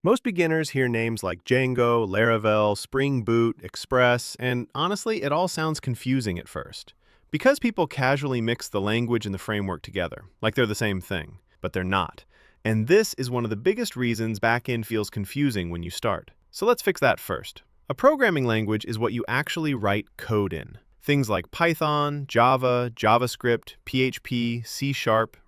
Most beginners hear names like Django, Laravel, Spring Boot, Express, and honestly, it all sounds confusing at first. Because people casually mix the language and the framework together, like they're the same thing, but they're not. And this is one of the biggest reasons backend feels confusing when you start. So let's fix that first. A programming language is what you actually write code in. Things like Python, Java, JavaScript, PHP, C#,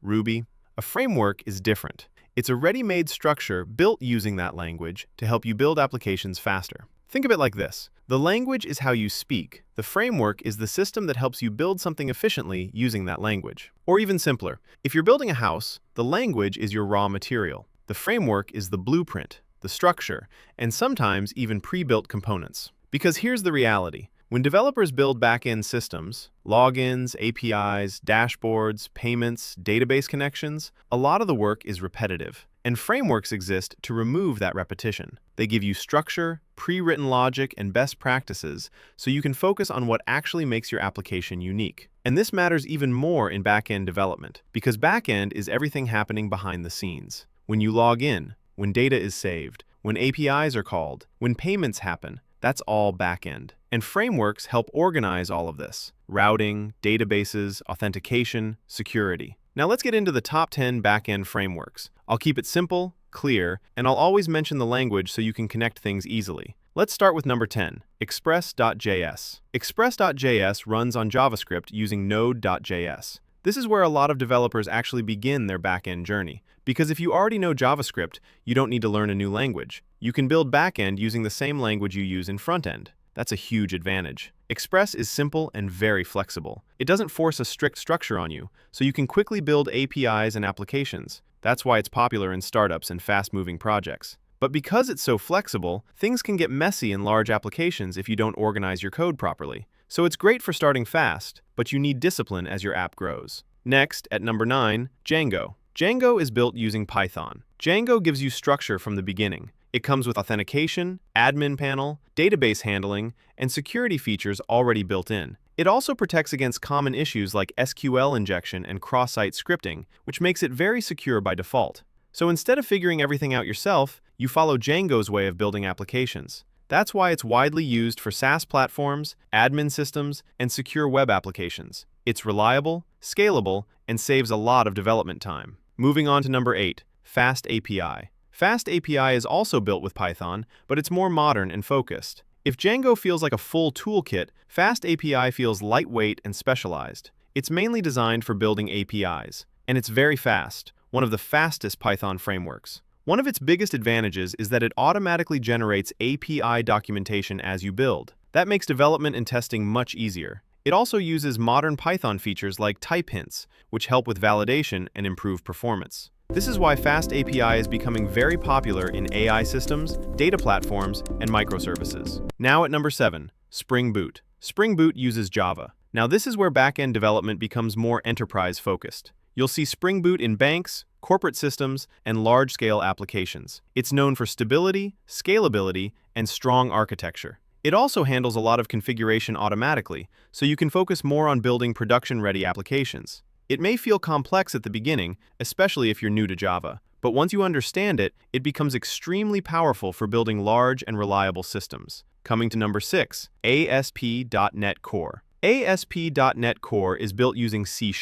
Ruby. A framework is different. It's a ready-made structure built using that language to help you build applications faster. Think of it like this. The language is how you speak. The framework is the system that helps you build something efficiently using that language. Or even simpler, if you're building a house, the language is your raw material. The framework is the blueprint, the structure, and sometimes even pre-built components. Because here's the reality. When developers build back-end systems, logins, APIs, dashboards, payments, database connections, a lot of the work is repetitive, and frameworks exist to remove that repetition. They give you structure, pre-written logic, and best practices so you can focus on what actually makes your application unique. And this matters even more in back-end development, because back-end is everything happening behind the scenes. When you log in, when data is saved, when APIs are called, when payments happen, that's all backend. And frameworks help organize all of this: routing, databases, authentication, security. Now let's get into the top 10 backend frameworks. I'll keep it simple, clear, and I'll always mention the language so you can connect things easily. Let's start with number 10, Express.js. Express.js runs on JavaScript using Node.js. This is where a lot of developers actually begin their backend journey, because if you already know JavaScript, you don't need to learn a new language. You can build backend using the same language you use in frontend. That's a huge advantage. Express is simple and very flexible. It doesn't force a strict structure on you, so you can quickly build APIs and applications. That's why it's popular in startups and fast-moving projects. But because it's so flexible, things can get messy in large applications if you don't organize your code properly. So it's great for starting fast, but you need discipline as your app grows. Next, at number 9, Django. Django is built using Python. Django gives you structure from the beginning. It comes with authentication, admin panel, database handling, and security features already built in. It also protects against common issues like SQL injection and cross-site scripting, which makes it very secure by default. So instead of figuring everything out yourself, you follow Django's way of building applications. That's why it's widely used for SaaS platforms, admin systems, and secure web applications. It's reliable, scalable, and saves a lot of development time. Moving on to number 8, FastAPI. FastAPI is also built with Python, but it's more modern and focused. If Django feels like a full toolkit, FastAPI feels lightweight and specialized. It's mainly designed for building APIs, and it's very fast, one of the fastest Python frameworks. One of its biggest advantages is that it automatically generates API documentation as you build. That makes development and testing much easier. It also uses modern Python features like type hints, which help with validation and improve performance. This is why FastAPI is becoming very popular in AI systems, data platforms, and microservices. Now at number 7, Spring Boot. Spring Boot uses Java. Now this is where backend development becomes more enterprise-focused. You'll see Spring Boot in banks, corporate systems, and large-scale applications. It's known for stability, scalability, and strong architecture. It also handles a lot of configuration automatically, so you can focus more on building production-ready applications. It may feel complex at the beginning, especially if you're new to Java, but once you understand it, it becomes extremely powerful for building large and reliable systems. Coming to number 6, ASP.NET Core. ASP.NET Core is built using C#.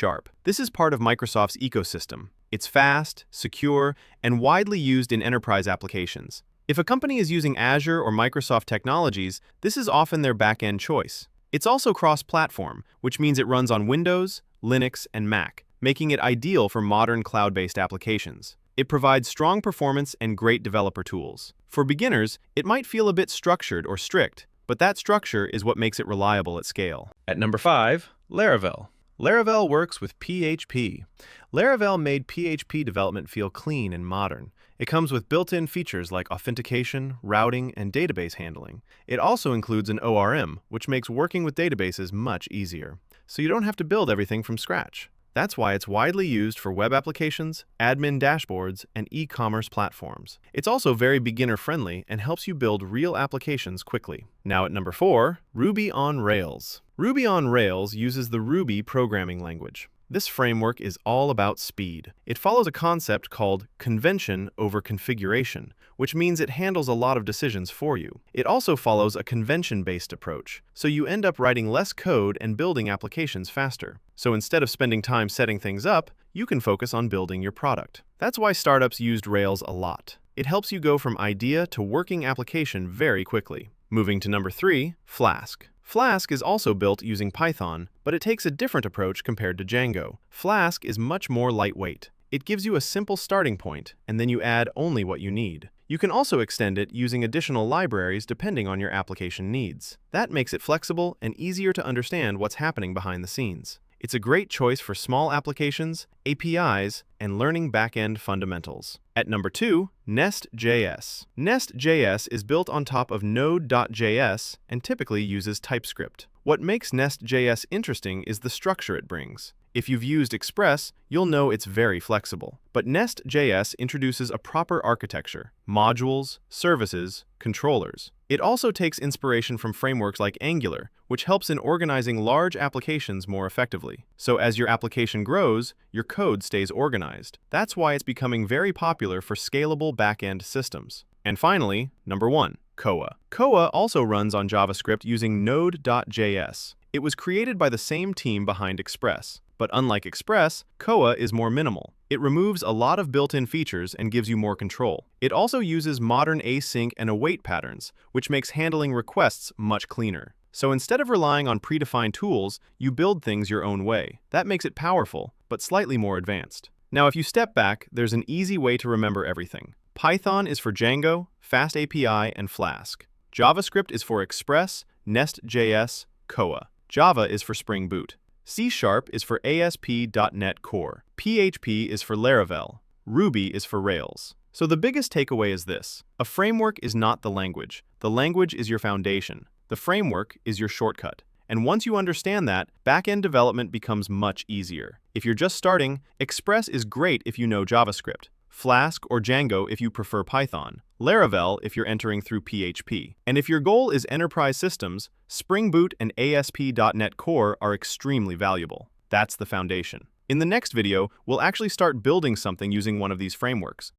This is part of Microsoft's ecosystem. It's fast, secure, and widely used in enterprise applications. If a company is using Azure or Microsoft technologies, this is often their back-end choice. It's also cross-platform, which means it runs on Windows, Linux, and Mac, making it ideal for modern cloud-based applications. It provides strong performance and great developer tools. For beginners, it might feel a bit structured or strict, but that structure is what makes it reliable at scale. At number 5, Laravel. Laravel works with PHP. Laravel made PHP development feel clean and modern. It comes with built-in features like authentication, routing, and database handling. It also includes an ORM, which makes working with databases much easier. So you don't have to build everything from scratch. That's why it's widely used for web applications, admin dashboards, and e-commerce platforms. It's also very beginner-friendly and helps you build real applications quickly. Now at number 4, Ruby on Rails. Ruby on Rails uses the Ruby programming language. This framework is all about speed. It follows a concept called convention over configuration, which means it handles a lot of decisions for you. It also follows a convention-based approach, so you end up writing less code and building applications faster. So instead of spending time setting things up, you can focus on building your product. That's why startups used Rails a lot. It helps you go from idea to working application very quickly. Moving to number 3, Flask. Flask is also built using Python, but it takes a different approach compared to Django. Flask is much more lightweight. It gives you a simple starting point, and then you add only what you need. You can also extend it using additional libraries depending on your application needs. That makes it flexible and easier to understand what's happening behind the scenes. It's a great choice for small applications, APIs, and learning backend fundamentals. At number 2, NestJS. NestJS is built on top of Node.js and typically uses TypeScript. What makes NestJS interesting is the structure it brings. If you've used Express, you'll know it's very flexible. But NestJS introduces a proper architecture: modules, services, controllers. It also takes inspiration from frameworks like Angular, which helps in organizing large applications more effectively. So as your application grows, your code stays organized. That's why it's becoming very popular for scalable backend systems. And finally, number 1, Koa. Koa also runs on JavaScript using Node.js. It was created by the same team behind Express. But unlike Express, Koa is more minimal. It removes a lot of built-in features and gives you more control. It also uses modern async and await patterns, which makes handling requests much cleaner. So instead of relying on predefined tools, you build things your own way. That makes it powerful, but slightly more advanced. Now, if you step back, there's an easy way to remember everything. Python is for Django, FastAPI, and Flask. JavaScript is for Express, NestJS, Koa. Java is for Spring Boot. C# is for ASP.NET Core. PHP is for Laravel. Ruby is for Rails. So the biggest takeaway is this: a framework is not the language. The language is your foundation. The framework is your shortcut. And once you understand that, backend development becomes much easier. If you're just starting, Express is great if you know JavaScript. Flask or Django if you prefer Python, Laravel if you're entering through PHP. And if your goal is enterprise systems, Spring Boot and ASP.NET Core are extremely valuable. That's the foundation. In the next video, we'll actually start building something using one of these frameworks.